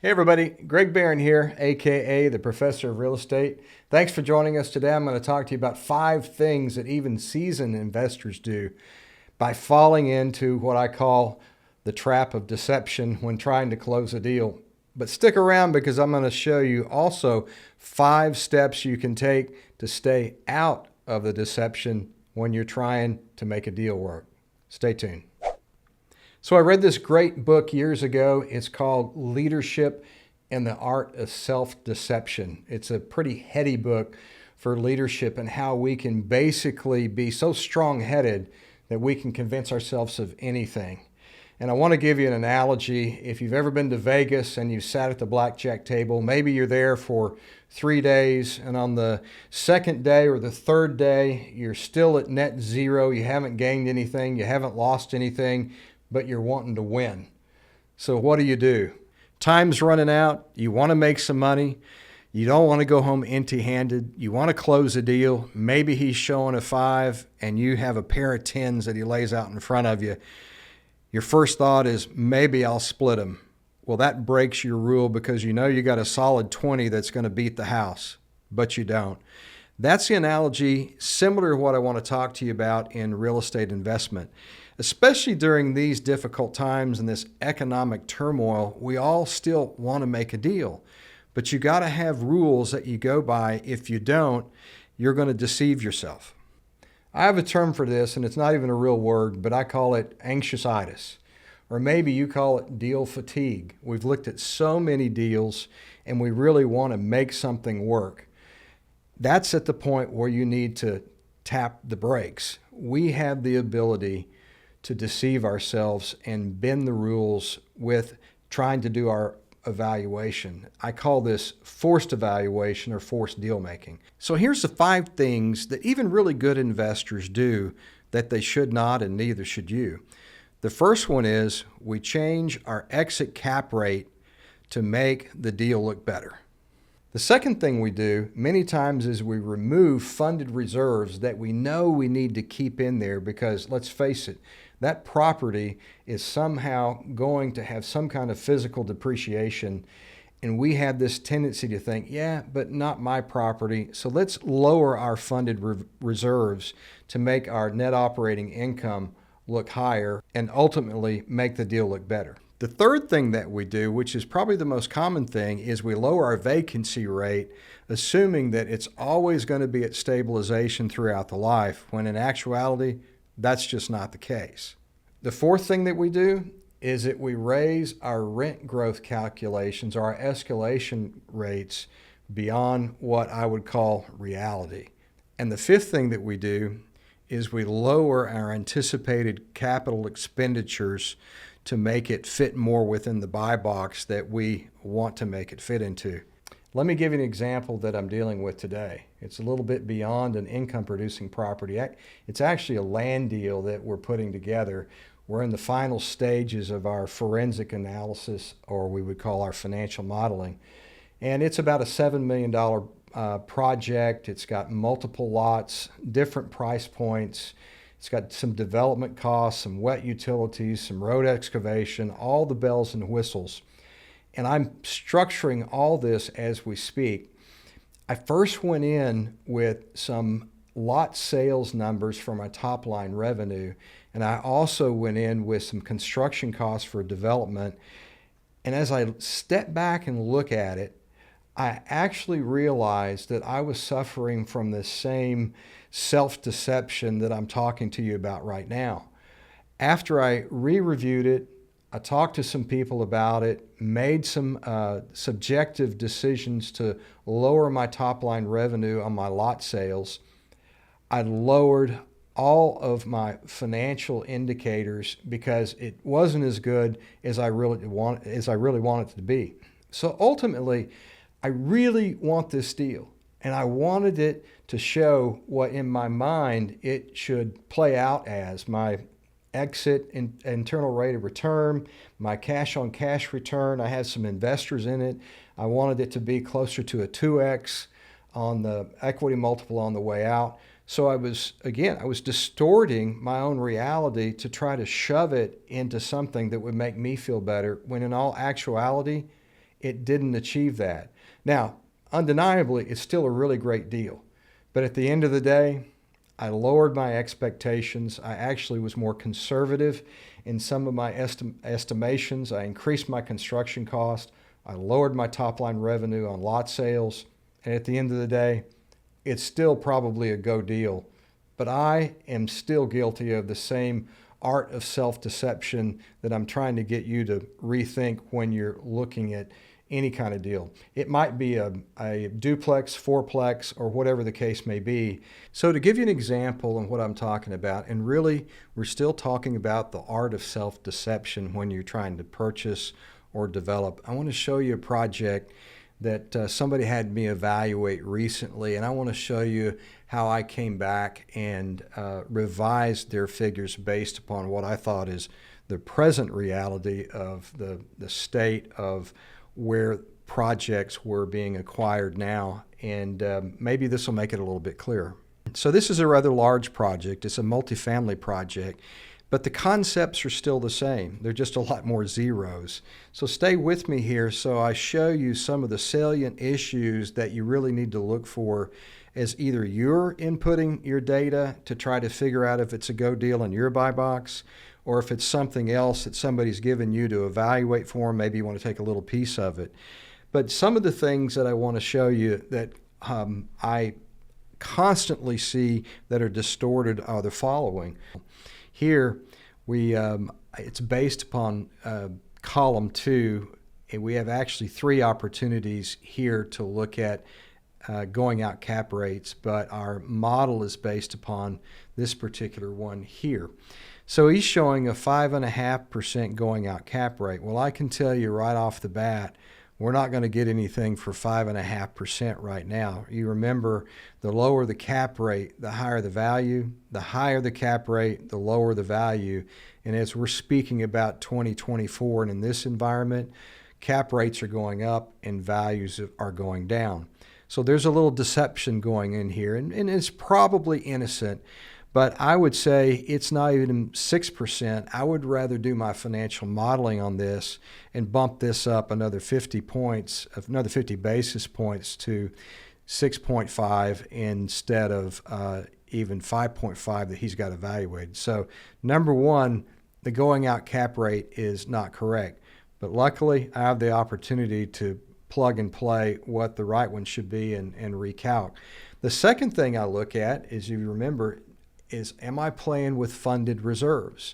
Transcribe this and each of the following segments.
Hey everybody, Greg Barron here, aka the Professor of Real Estate. Thanks for joining us today. I'm going to talk to you about 5 things that even seasoned investors do by falling into what I call the trap of deception when trying to close a deal. But stick around because I'm going to show you also 5 steps you can take to stay out of the deception when you're trying to make a deal work. Stay tuned. So I read this great book years ago. It's called Leadership and the Art of Self-Deception. It's a pretty heady book for leadership and how we can basically be so strong-headed that we can convince ourselves of anything. And I want to give you an analogy. If you've ever been to Vegas and you've sat at the blackjack table, maybe you're there for 3 days, and on the second day or the third day, you're still at net zero. You haven't gained anything, you haven't lost anything, but you're wanting to win. So what do? Time's running out. You want to make some money. You don't want to go home empty-handed. You want to close a deal. Maybe he's showing a 5 and you have a pair of 10s that he lays out in front of you. Your first thought is, maybe I'll split them. Well, that breaks your rule because you know you got a solid 20 that's going to beat the house, but you don't. That's the analogy similar to what I want to talk to you about in real estate investment. Especially during these difficult times and this economic turmoil, we all still want to make a deal. But you got to have rules that you go by. If you don't, you're going to deceive yourself. I have a term for this, and it's not even a real word, but I call it anxious-itis. Or maybe you call it deal fatigue. We've looked at so many deals, and we really want to make something work. That's at the point where you need to tap the brakes. We have the ability to deceive ourselves and bend the rules with trying to do our evaluation. I call this forced evaluation or forced deal making. So here's the 5 things that even really good investors do that they should not, and neither should you. The first one is we change our exit cap rate to make the deal look better. The second thing we do many times is we remove funded reserves that we know we need to keep in there because, let's face it, that property is somehow going to have some kind of physical depreciation, and we have this tendency to think, yeah, but not my property, so let's lower our funded reserves to make our net operating income look higher and ultimately make the deal look better. The third thing that we do, which is probably the most common thing, is we lower our vacancy rate, assuming that it's always going to be at stabilization throughout the life, when in actuality, that's just not the case. The fourth thing that we do is that we raise our rent growth calculations, our escalation rates, beyond what I would call reality. And the fifth thing that we do is we lower our anticipated capital expenditures to make it fit more within the buy box that we want to make it fit into. Let me give you an example that I'm dealing with today. It's a little bit beyond an income-producing property. It's actually a land deal that we're putting together. We're in the final stages of our forensic analysis, or we would call our financial modeling. And it's about a $7 million project. It's got multiple lots, different price points. It's got some development costs, some wet utilities, some road excavation, all the bells and whistles. And I'm structuring all this as we speak. I first went in with some lot sales numbers for my top line revenue, and I also went in with some construction costs for development. And as I step back and look at it, I actually realized that I was suffering from the same self-deception that I'm talking to you about right now. After I re-reviewed it, I talked to some people about it, made some subjective decisions to lower my top line revenue on my lot sales. I lowered all of my financial indicators because it wasn't as good as I really want it to be. So ultimately, I really want this deal, and I wanted it to show what in my mind it should play out as my exit internal rate of return, my cash on cash return. I had some investors in it. I wanted it to be closer to a 2x on the equity multiple on the way out. So I was distorting my own reality to try to shove it into something that would make me feel better, when in all actuality, it didn't achieve that. Now, undeniably, it's still a really great deal. But at the end of the day, I lowered my expectations. I actually was more conservative in some of my estimations. I increased my construction cost. I lowered my top line revenue on lot sales. And at the end of the day, it's still probably a go deal. But I am still guilty of the same art of self-deception that I'm trying to get you to rethink when you're looking at any kind of deal. It might be a duplex, fourplex, or whatever the case may be. So to give you an example of what I'm talking about, and really we're still talking about the art of self-deception when you're trying to purchase or develop, I want to show you a project that somebody had me evaluate recently, and I want to show you how I came back and revised their figures based upon what I thought is the present reality of the state of where projects were being acquired now, and maybe this will make it a little bit clearer. So this is a rather large project. It's a multifamily project, but the concepts are still the same. They're just a lot more zeros. So stay with me here so I show you some of the salient issues that you really need to look for as either you're inputting your data to try to figure out if it's a go deal in your buy box, or if it's something else that somebody's given you to evaluate for them. Maybe you want to take a little piece of it. But some of the things that I want to show you that I constantly see that are distorted are the following. Here, it's based upon column 2, and we have actually 3 opportunities here to look at going out cap rates, but our model is based upon this particular one here. So he's showing a 5.5% going out cap rate. Well, I can tell you right off the bat, we're not going to get anything for 5.5% right now. You remember, the lower the cap rate, the higher the value. The higher the cap rate, the lower the value. And as we're speaking about 2024 and in this environment, cap rates are going up and values are going down. So there's a little deception going in here, and it's probably innocent. But I would say it's not even 6%. I would rather do my financial modeling on this and bump this up another 50 basis points to 6.5 instead of even 5.5 that he's got evaluated. So number one, the going out cap rate is not correct. But luckily, I have the opportunity to plug and play what the right one should be and recalc. The second thing I look at, as you remember, is am I playing with funded reserves?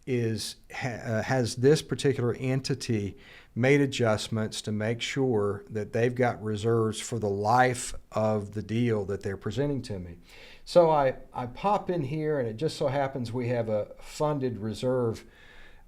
Has this particular entity made adjustments to make sure that they've got reserves for the life of the deal that they're presenting to me? So I pop in here, and it just so happens we have a funded reserve,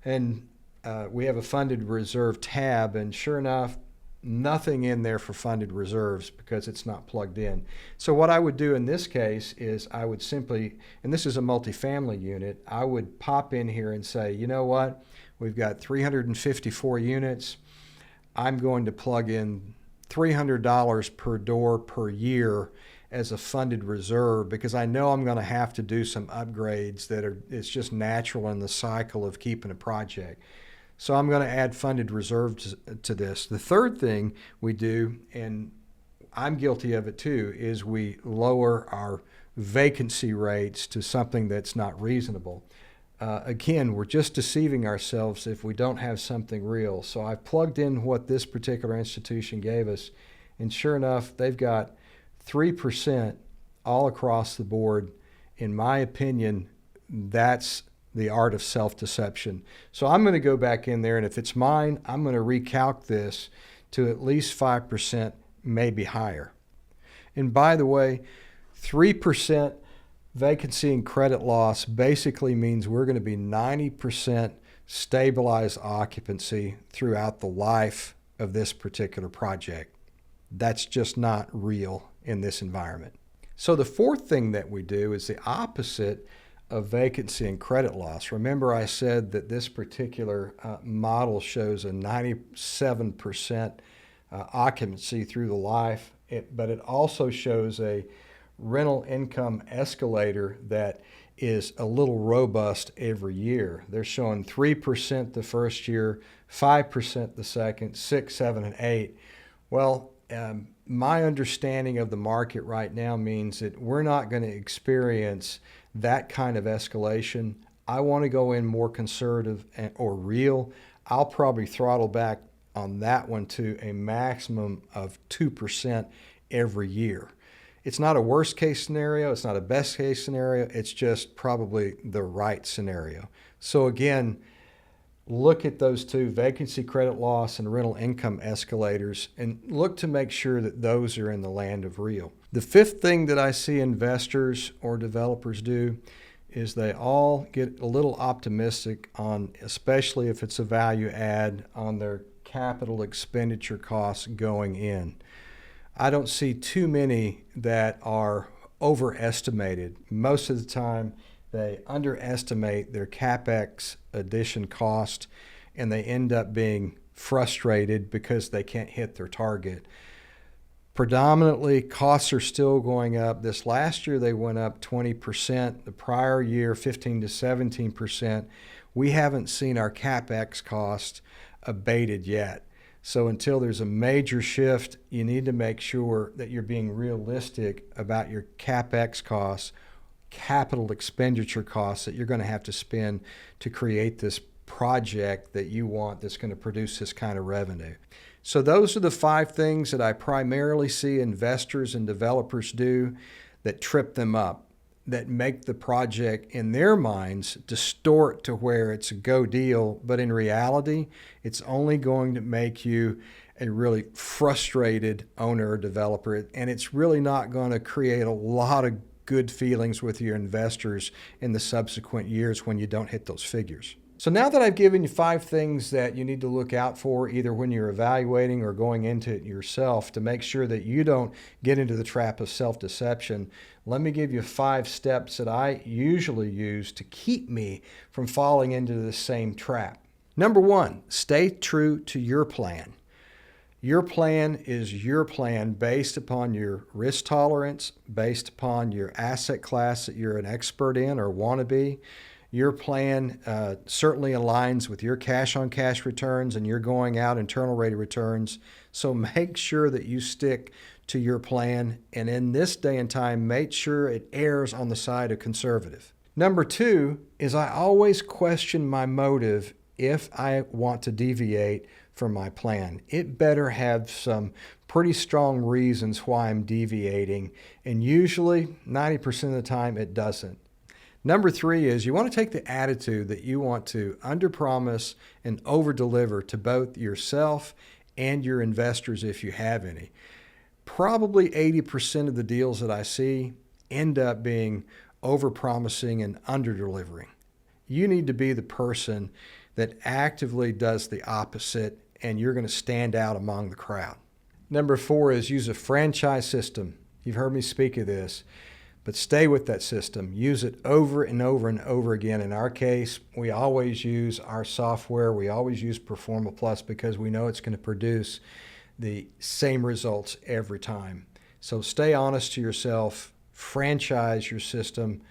and we have a funded reserve tab, and sure enough, nothing in there for funded reserves because it's not plugged in. So what I would do in this case is I would simply, and this is a multifamily unit, I would pop in here and say, you know what, we've got 354 units. I'm going to plug in $300 per door per year as a funded reserve because I know I'm going to have to do some upgrades it's just natural in the cycle of keeping a project. So I'm going to add funded reserves to this. The third thing we do, and I'm guilty of it too, is we lower our vacancy rates to something that's not reasonable. Again, we're just deceiving ourselves if we don't have something real. So I've plugged in what this particular institution gave us, and sure enough, they've got 3% all across the board. In my opinion, that's the art of self-deception. So I'm going to go back in there, and if it's mine, I'm going to recalc this to at least 5%, maybe higher. And by the way, 3% vacancy and credit loss basically means we're going to be 90% stabilized occupancy throughout the life of this particular project. That's just not real in this environment. So the fourth thing that we do is the opposite of vacancy and credit loss. Remember, I said that this particular model shows a 97% occupancy through the life, but it also shows a rental income escalator that is a little robust every year. They're showing 3% the first year, 5% the second, 6, 7, and 8. Well, my understanding of the market right now means that we're not going to experience that kind of escalation. I want to go in more conservative or real. I'll probably throttle back on that one to a maximum of 2% every year. It's not a worst case scenario. It's not a best case scenario. It's just probably the right scenario. So again, look at those two, vacancy, credit loss, and rental income escalators, and look to make sure that those are in the land of real. The fifth thing that I see investors or developers do is they all get a little optimistic on, especially if it's a value add, on their capital expenditure costs going in. I don't see too many that are overestimated. Most of the time, they underestimate their CapEx addition cost, and they end up being frustrated because they can't hit their target. Predominantly, costs are still going up. This last year, they went up 20%. The prior year, 15 to 17%. We haven't seen our CapEx cost abated yet. So until there's a major shift, you need to make sure that you're being realistic about your CapEx costs, capital expenditure costs that you're going to have to spend to create this project that you want that's going to produce this kind of revenue. So those are the 5 things that I primarily see investors and developers do that trip them up, that make the project in their minds distort to where it's a go deal, but in reality, it's only going to make you a really frustrated owner or developer, and it's really not going to create a lot of good feelings with your investors in the subsequent years when you don't hit those figures. So now that I've given you 5 things that you need to look out for, either when you're evaluating or going into it yourself, to make sure that you don't get into the trap of self-deception, let me give you 5 steps that I usually use to keep me from falling into the same trap. Number 1, stay true to your plan. Your plan is your plan based upon your risk tolerance, based upon your asset class that you're an expert in or want to be. Your plan certainly aligns with your cash-on-cash returns, and you're going out internal rate of returns. So make sure that you stick to your plan, and in this day and time, make sure it errs on the side of conservative. Number 2 is I always question my motive if I want to deviate from my plan. It better have some pretty strong reasons why I'm deviating, and usually 90% of the time it doesn't. Number 3 is you want to take the attitude that you want to underpromise and overdeliver to both yourself and your investors if you have any. Probably 80% of the deals that I see end up being overpromising and underdelivering. You need to be the person that actively does the opposite, and you're going to stand out among the crowd. Number 4 is use a franchise system. You've heard me speak of this. But stay with that system. Use it over and over and over again. In our case, we always use our software. We always use Performa Plus because we know it's going to produce the same results every time. So stay honest to yourself, franchise your system,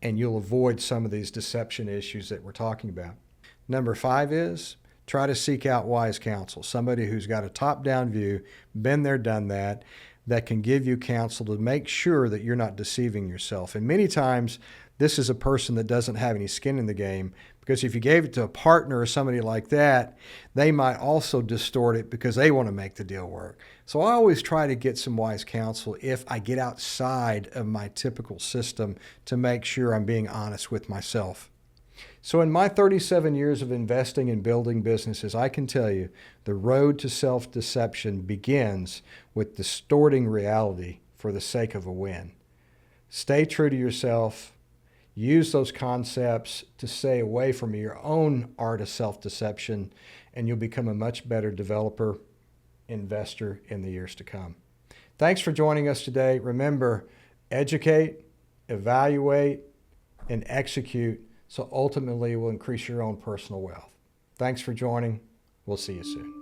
and you'll avoid some of these deception issues that we're talking about. Number 5 is try to seek out wise counsel, somebody who's got a top-down view, been there, done that can give you counsel to make sure that you're not deceiving yourself. And many times, this is a person that doesn't have any skin in the game, because if you gave it to a partner or somebody like that, they might also distort it because they want to make the deal work. So I always try to get some wise counsel if I get outside of my typical system to make sure I'm being honest with myself. So in my 37 years of investing and building businesses, I can tell you the road to self-deception begins with distorting reality for the sake of a win. Stay true to yourself. Use those concepts to stay away from your own art of self-deception, and you'll become a much better developer, investor in the years to come. Thanks for joining us today. Remember, educate, evaluate, and execute, so ultimately it will increase your own personal wealth. Thanks for joining. We'll see you soon.